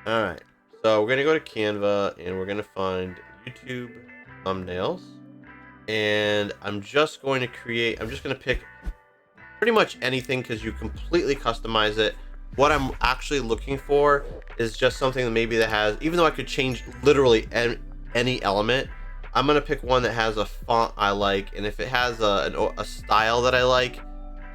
All right, so we're gonna go to Canva and we're gonna find YouTube thumbnails, and I'm just going to create. I'm just gonna pick pretty much anything because you completely customize it. What I'm actually looking for is just something that maybe that has, even though I could change literally any element, I'm gonna pick one that has a font I like, and if it has a style that I like,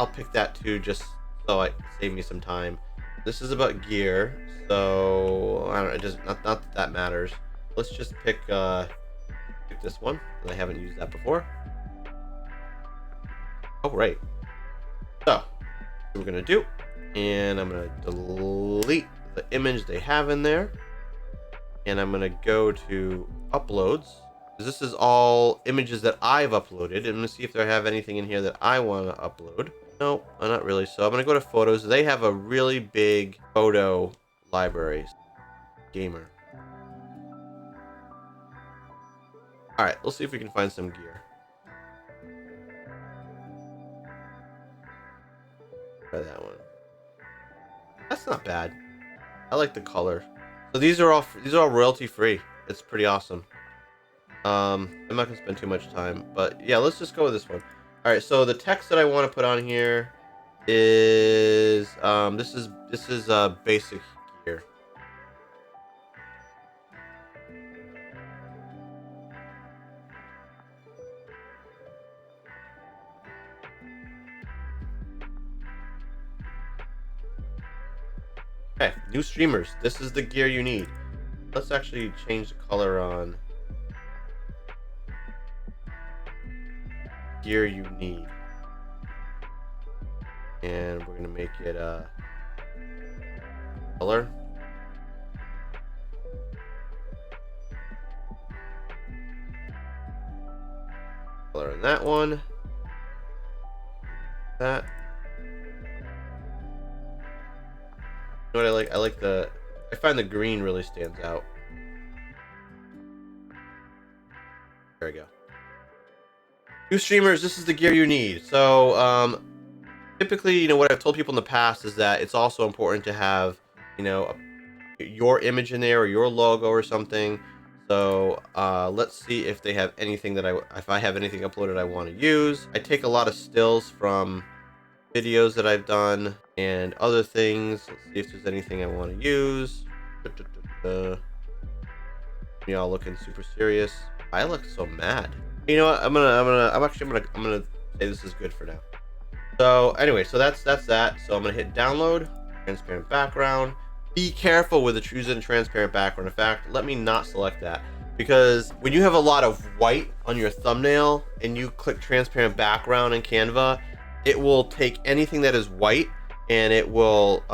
I'll pick that too, just so it save me some time. This is about gear, so I don't know, it just not that that matters. Let's just pick this one, and I haven't used that before. Oh right. So what we're gonna do, and I'm gonna delete the image they have in there, and I'm gonna go to uploads. This is all images that I've uploaded, and I'm gonna see if they have anything in here that I want to upload. No, not really. So I'm gonna go to photos. They have a really big photo library. Gamer. All right, let's see if we can find some gear. Try that one. That's not bad. I like the color. So these are all royalty free. It's pretty awesome. I'm not gonna spend too much time, but yeah, let's just go with this one. All right, so the text that I want to put on here is this is basic gear. Okay, new streamers. This is the gear you need. Let's actually change the color on gear you need, and we're gonna make it color. Color in that one. That. You know what I like? I like I find the green really stands out. There we go. New streamers, this is the gear you need. So, typically, you know, what I've told people in the past is that it's also important to have, you know, your image in there or your logo or something. So, let's see if they have anything that if I have anything uploaded I want to use. I take a lot of stills from videos that I've done and other things. Let's see if there's anything I want to use. Y'all looking super serious. I look so mad. You know what? I'm gonna say this is good for now. So anyway, so that's that. So I'm gonna hit download, transparent background. Be careful with choosing a transparent background. In fact, let me not select that, because when you have a lot of white on your thumbnail and you click transparent background in Canva, it will take anything that is white and it will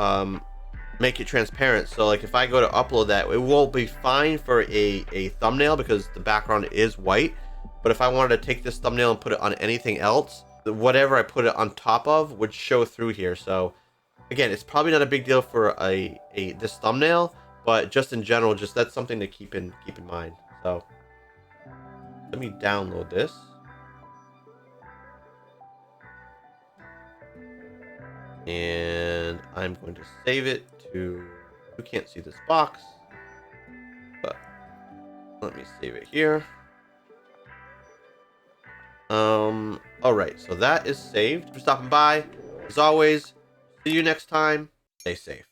make it transparent. So like if I go to upload that, it will be fine for a thumbnail because the background is white. But if I wanted to take this thumbnail and put it on anything else, whatever I put it on top of would show through here. So again, it's probably not a big deal for this thumbnail, but just in general, just that's something to keep in mind. So let me download this. And I'm going to save it to, you can't see this box, but let me save it here. All right, so that is saved. For stopping by, as always, see you next time. Stay safe.